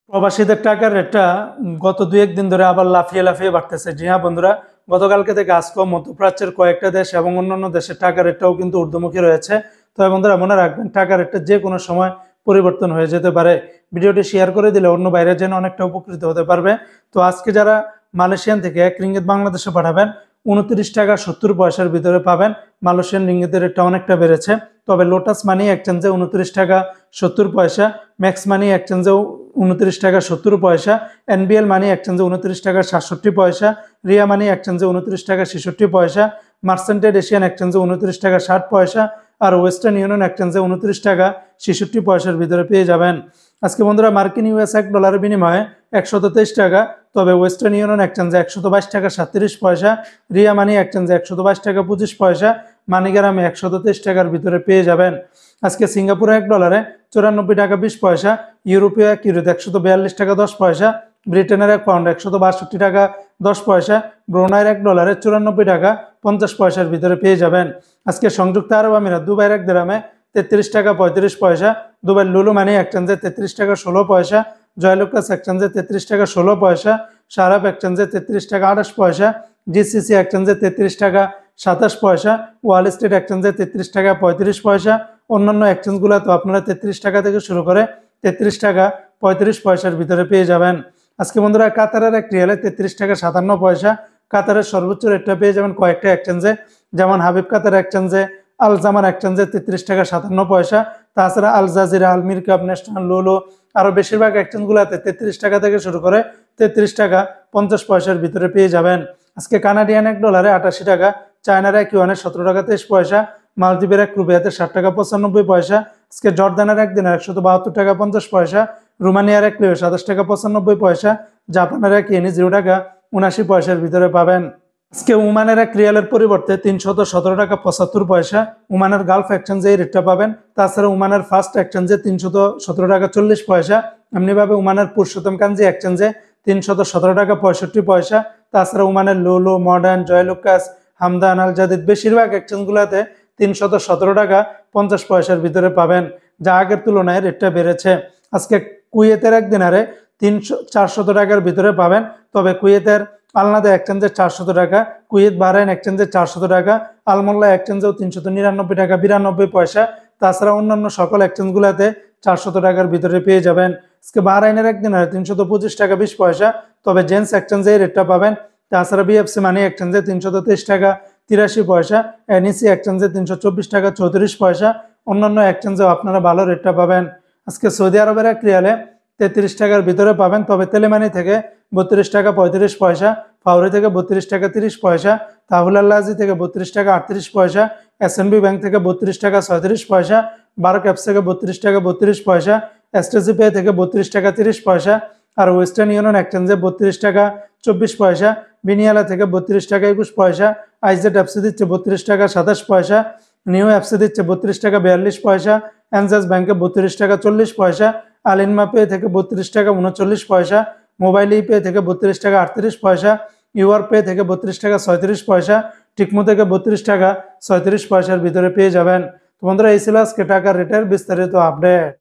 প্রবাসীদের টাকার রেটটা গত 2-1 দিন ধরে আবার লাফিয়ে লাফিয়ে বাড়তেছে। জি হ্যাঁ বন্ধুরা, গতকালকে থেকে আজকেও মধ্যপ্রাচ্যের কয়েকটা দেশ এবং অন্যান্য দেশের টাকার রেটটাও কিন্তু ঊর্ধ্বমুখী রয়েছে। তবে বন্ধুরা মনে রাখবেন, টাকার রেটটা যে কোনো সময় পরিবর্তন হয়ে যেতে পারে। ভিডিওটি শেয়ার করে দিলে অন্য বাইরে যেন অনেকটা উপকৃত হতে পারবে। তো আজকে যারা মালয়েশিয়ান থেকে 1 রিঙ্গিত বাংলাদেশে পাঠাবেন 29 টাকা 70 পয়সার ভিতরে পাবেন। মালয়েশিয়ান রিঙ্গিতের রেটটা অনেকটা বেড়েছে। তবে লোটাস মানি এক্সচেঞ্জে 29 টাকা 70 পয়সা, ম্যাক্স মানি এক্সচেঞ্জেও 29 টাকা 70 পয়সা, এনবিএল মানি এক্সচেঞ্জে 29 টাকা 67 পয়সা, রিয়া মানি এক্সচেঞ্জে 29 টাকা 66 পয়সা, মার্সেন্টেড এশিয়ান এক্সচেঞ্জে 29 টাকা 60 পয়সা আর ওয়েস্টার্ন ইউনিয়ন এক্সচেঞ্জে 29 টাকা 66 পয়সার ভিতরে পেয়ে যাবেন। আজকে বন্ধুরা মার্কিন ইউএস $1 বিনিময়ে 123 টাকা, তবে ওয়েস্টার্ন ইউনিয়ন এক্সচেঞ্জে 122 টাকা 37 পয়সা, রিয়া মানি এক্সচেঞ্জে 122 টাকা 25 পয়সা, মানিগ্রামে 123 টাকার ভিতরে পেয়ে যাবেন। আজকে সিঙ্গাপুরে $1 94 টাকা 20 পয়সা, ইউরোপীয় এক ইউরোতে 142 টাকা 10 পয়সা, ব্রিটেনের এক পাউন্ড 162 টাকা 10 পয়সা, ব্রুনাইয়ের $1 94 টাকা 50 পয়সার ভিতরে পেয়ে যাবেন। আজকে সংযুক্ত আরব আমিরাত দুবাইয়ের 1 দিরহামে 33 টাকা 35 পয়সা, দুবাই লুলু মানি এক্সচেঞ্জে 33 টাকা 16 পয়সা, জয়লুকাস এক্সচেঞ্জে 33 টাকা 16 পয়সা, সারাপ এক্সচেঞ্জে 33 টাকা 28 পয়সা, জিসিসি এক্সচেঞ্জে 33 টাকা 27 পয়সা, ওয়াল স্ট্রিট এক্সচেঞ্জে 33 টাকা 35 পয়সা। অন্যান্য এক্সচেঞ্জগুলো তো আপনারা 33 টাকা থেকে শুরু করে 33 টাকা 35 পয়সার ভিতরে পেয়ে যাবেন। আজকে বন্ধুরা কাতারের এক রিয়ালে 33 টাকা 57 পয়সা, কাতারের সর্বোচ্চ রেটটা পেয়ে যাবেন কয়েকটা এক্সচেঞ্জে, যেমন হাবিব কাতার এক্সচেঞ্জে, আল জামান এক্সচেঞ্জে 33 টাকা 57 পয়সা, তাছাড়া আল জাজিরা, আল মিরকাব, ন্যাশনাল, লুলু আরও বেশিরভাগ এক্সচেঞ্জগুলোতে 33 টাকা থেকে শুরু করে 33 টাকা 50 পয়সার ভিতরে পেয়ে যাবেন। আজকে কানাডিয়ান $1 88 টাকা, চায়নার এক ইউয়ানে 17 টাকা 23 পয়সা, মালদ্বীপের এক রুপিয়াতে 60 টাকা 95 পয়সা, আজকে জর্দানের এক দিনের 172 টাকা 50 পয়সা, রোমানিয়ার এক লিও 27 টাকা 95 পয়সা, জাপানের এক ইয়েনি 0 টাকা 79 পয়সার ভিতরে পাবেন। আজকে ওমানের এক রিয়ালের পরিবর্তে 317 টাকা 75 পয়সা, ওমানের গালফ এক্সচেঞ্জে এই রেটটা পাবেন। তাছাড়া ওমানের ফার্স্ট এক্সচেঞ্জে 317 টাকা 40 পয়সা, এমনিভাবে ওমানের পুরুষোত্তম কাঞ্জি এক্সচেঞ্জে 317 টাকা 65 পয়সা, তাছাড়া ওমানের লুলু, মডার্ন, জয়লুকাস, হামদান, আল জাদিদ বেশিরভাগ এক্সচেঞ্জগুলোতে 317 টাকা 50 পয়সার ভিতরে পাবেন, যা আগের তুলনায় রেটটা বেড়েছে। আজকে কুয়েতের এক দিনারে 400 টাকার ভিতরে পাবেন, তবে কুয়েতের আলনাদা এক্সচেঞ্জে 400 টাকা, কুয়েত বাহরাইন এক্সচেঞ্জে 400 টাকা, আলমোল্লা এক্সচেঞ্জেও 399 টাকা 92 পয়সা, তাছাড়া অন্যান্য সকল এক্সচেঞ্জগুলোতে 400 টাকার ভিতরে পেয়ে যাবেন। আজকে বাহরাইনের এক দিনারে 325 টাকা 20 পয়সা, তবে জেন্স এক্সচেঞ্জে এই রেটটা পাবেন। তাছাড়া বিএফসি মানি এক্সচেঞ্জে 323 টাকা 83 পয়সা, এনইসি এক্সচেঞ্জে 324 টাকা 34 পয়সা, অন্যান্য এক্সচেঞ্জেও আপনারা ভালো রেটটা পাবেন। আজকে সৌদি আরবের এক রিয়ালে 33 টাকার ভিতরে পাবেন, তবে তেলেমানি থেকে 32 টাকা 35 পয়সা, ফাউরি থেকে 32 টাকা 30 পয়সা, তাহুল আল্লাজি থেকে 32 টাকা 38 পয়সা, এসএনবি ব্যাংক থেকে 32 টাকা 36 পয়সা, বারো ক্যাপস থেকে 32 টাকা 32 পয়সা, এসটিসি পে থেকে 32 টাকা 30 পয়সা, আর ওয়েস্টার্ন ইউনিয়ন এক্সচেঞ্জে 32 টাকা 24 পয়সা, বিনিয়ালা থেকে 32 টাকা 21 পয়সা, আইজেড এফসি দিচ্ছে 32 টাকা 27 পয়সা, নিউ এফসি দিচ্ছে 32 টাকা 42 পয়সা, এনজাস ব্যাংকে 32 টাকা 40 পয়সা, আলিনমা পে থেকে 32 টাকা 39 পয়সা, মোবাইল পে থেকে 32 টাকা 38 পয়সা, ইউআর পে থেকে 32 টাকা 37 পয়সা, টিকমো থেকে 32 টাকা 37 পয়সার ভিতরে পেয়ে যাবেন। তো বন্ধুরা এই ছিল আজকে টাকার রেটের বিস্তারিত আপডেট।